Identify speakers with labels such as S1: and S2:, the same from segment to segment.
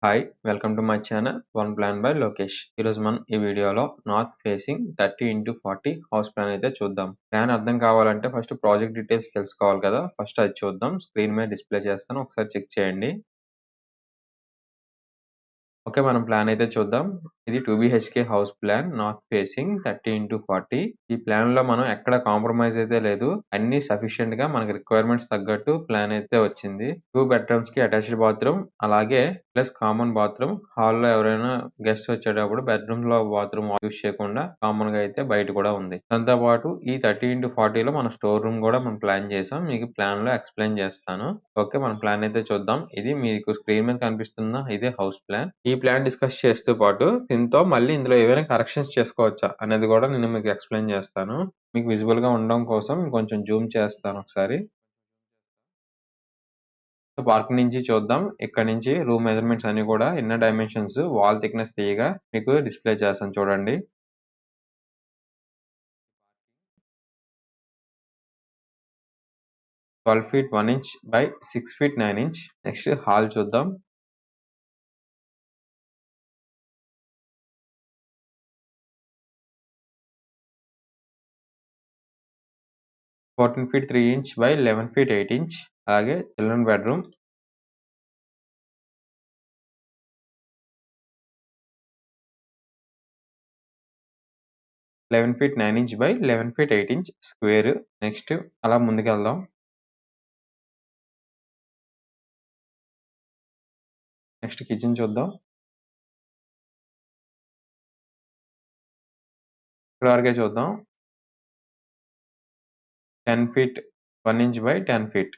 S1: Hi! Welcome to my channel one plan by Lokesh. ఈరోజు మనం ఈ వీడియోలో north facing 30x40 house plan అయితే చూద్దాం. ప్లాన్ అర్థం కావాలంటే ఫస్ట్ ప్రాజెక్ట్ డీటెయిల్స్ తెలుసుకోవాలి కదా! ఫస్ట్ అది చూద్దాం. స్క్రీన్ మీద డిస్‌ప్లే చేస్తాను. ఒకసారి చెక్ చేయండి. ఓకే. మనం ప్లాన్ అయితే చూద్దాం. ఇది 2 BHK house plan north facing 30x40. ఈ ప్లాన్‌లో మనం ఎక్కడ కాంప్రమైజ్ అయితే లేదు. అన్నీ సఫిషియెంట్‌గా మనకి రిక్వైర్మెంట్స్ తగ్గట్టు ప్లాన్ అయితే వచ్చింది. 2 బెడ్‌రూమ్స్‌కి అటాచ్డ్ బాత్రూమ్ అలాగే ప్లస్ కామన్ బాత్రూమ్. హాల్‌లో ఎవరైనా గెస్ట్స్ వచ్చేటప్పుడు బెడ్‌రూమ్‌లో బాత్రూమ్ యూజ్ చేయకుండా కామన్‌గా అయితే బయట కూడా ఉంది. దాంతో పాటు ఈ 30x40లో మన స్టోర్ రూమ్ కూడా మనం ప్లాన్ చేసాం. మీకు ప్లాన్‌లో ఎక్స్‌ప్లెయిన్ చేస్తాను. ఓకే. మనం ప్లాన్ అయితే చూద్దాం. ఇది మీకు స్క్రీన్ మీద కనిపిస్తుందా? ఇదే హౌస్ ప్లాన్. ఈ ప్లాన్ డిస్కస్ చేస్తూ పాటు దీంతో మళ్ళీ ఇందులో ఏవైనా కరెక్షన్స్ చేసుకోవచ్చా అనేది కూడా నేను మీకు ఎక్స్‌ప్లెయిన్ చేస్తాను. మీకు విజిబుల్‌గా ఉండడం కోసం కొంచెం జూమ్ చేస్తాను ఒకసారి. సో, పార్కింగ్ నుంచి చూద్దాం. ఇక్కడ నుంచి రూమ్ మెజర్‌మెంట్స్ అన్నీ కూడా ఇన్నర్ డైమెన్షన్స్ వాల్ థిక్‌నెస్ తీయగా మీకు డిస్‌ప్లే చేస్తాను చూడండి. 12 feet 1 inch by 6 feet 9 inch. Next hall చూద్దాం. 14 feet 3 inch by 11 feet 8 inch. అలాగే children bedroom. 11 feet 9 inch by 11 feet 8 inch square. Next అలా ముందుకెళ్దాం. నెక్స్ట్ కిచెన్ చూద్దాం. ఇక్కడ వరకే చూద్దాం. 10 feet 1 inch by 10 feet.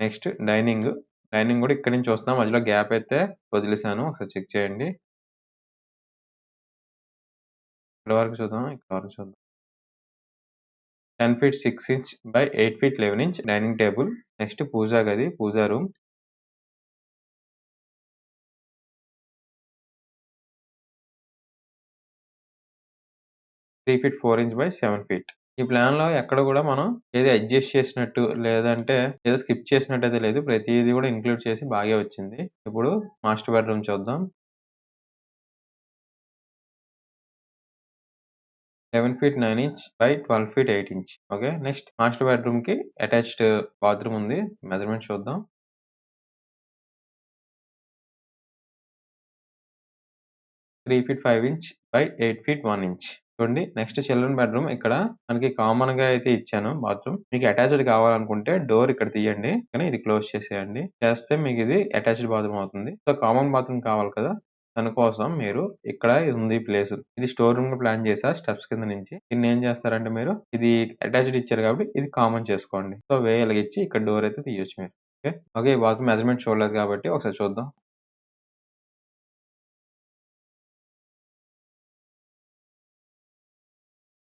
S1: Next dining. Dining కూడా ఇక్కడి నుంచి చూస్తున్నాం. మధ్యలో గ్యాప్ అయితే వదిలేసాను. ఒకసారి చెక్ చేయండి. ఇక్కడ వరకు చూద్దాం. ఇక్కడ వరకు చూద్దాం. 10 feet 6 inch by 8 feet 11 inch dining table. Next puja గది, puja room. 3 feet 4 inch by 7 feet. ఈ ప్లాన్‌లో ఎక్కడ కూడా మనం ఏది అడ్జస్ట్ చేసినట్టు లేదంటే ఏదో స్కిప్ చేసినట్టయితే లేదు. ప్రతీది కూడా ఇంక్లూడ్ చేసి బాగే వచ్చింది. ఇప్పుడు మాస్టర్ బెడ్‌రూమ్ చూద్దాం. 11 feet 9 inch by 12 feet 8 inch. Okay. Next master బెడ్‌రూమ్‌కి అటాచ్డ్ బాత్రూమ్ ఉంది. మెజర్‌మెంట్స్ చూద్దాం. 3 feet 5 inch by 8 feet 1 inch. చూడండి. నెక్స్ట్ చిల్డ్రన్ బెడ్‌రూమ్ ఇక్కడ మనకి కామన్‌గా అయితే ఇచ్చాను బాత్రూమ్. మీకు అటాచ్డ్ కావాలనుకుంటే డోర్ ఇక్కడ తీయండి. కానీ ఇది క్లోజ్ చేసేయండి. చేస్తే మీకు ఇది అటాచ్డ్ బాత్రూమ్ అవుతుంది. సో, కామన్ బాత్రూమ్ కావాలి కదా! దానికోసం మీరు ఇక్కడ ఉంది ప్లేస్. ఇది స్టోర్ రూమ్‌గా ప్లాన్ చేశా స్టెప్స్ కింద నుంచి. దీన్నేం చేస్తారంటే మీరు ఇది అటాచ్డ్ ఇచ్చారు కాబట్టి ఇది కామన్ చేసుకోండి. సో, వే ఎలిగిచ్చి ఇక్కడ డోర్ అయితే తీయొచ్చు మీరు. ఓకే. ఓకే. ఈ బాత్రూమ్ మెజర్‌మెంట్ చూడలేదు కాబట్టి ఒకసారి చూద్దాం.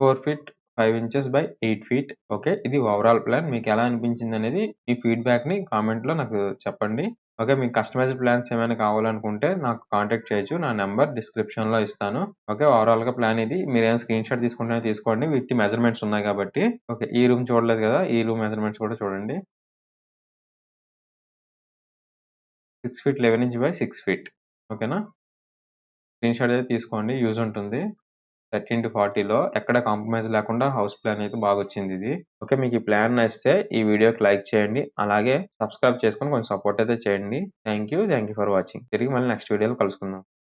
S1: 4 feet 5 inches by 8 feet. Okay. ఇది ఓవరాల్ ప్లాన్. మీకెలా అనిపించిందనేది మీ ఫీడ్‌బ్యాక్‌ని కామెంట్‌లో నాకు చెప్పండి. ఓకే. మీకు కస్టమైజ్డ్ ప్లాన్స్ ఏమైనా కావాలనుకుంటే నాకు కాంటాక్ట్ చేయొచ్చు. నా నంబర్ డిస్క్రిప్షన్‌లో ఇస్తాను. ఓకే. ఓవరాల్‌గా ప్లాన్ ఇది. మీరేమైనా స్క్రీన్ షాట్ తీసుకుంటే తీసుకోండి. విత్ మెజర్‌మెంట్స్ ఉన్నాయి కాబట్టి. ఓకే. ఈ రూమ్ చూడలేదు కదా! ఈ రూమ్ మెజర్‌మెంట్స్ కూడా చూడండి. 6 ఫీట్ 11 ఇంచ్ బై 6 ఫీట్. ఓకేనా? స్క్రీన్ షాట్ అయితే తీసుకోండి. యూజ్ ఉంటుంది. 30x40లో ఎక్కడ కాంప్రమైజ్ లేకుండా హౌస్ ప్లాన్ అయితే బాగొచ్చిందిది. ఓకే. మీకు ఈ ప్లాన్ నచ్చితే ఈ వీడియోకి లైక్ చేయండి. అలాగే సబ్స్క్రైబ్ చేసుకొని కొంచెం సపోర్ట్ అయితే చేయండి. Thank you for watching. తిరిగి మళ్ళీ నెక్స్ట్ వీడియోలో కలుసుకుందాం.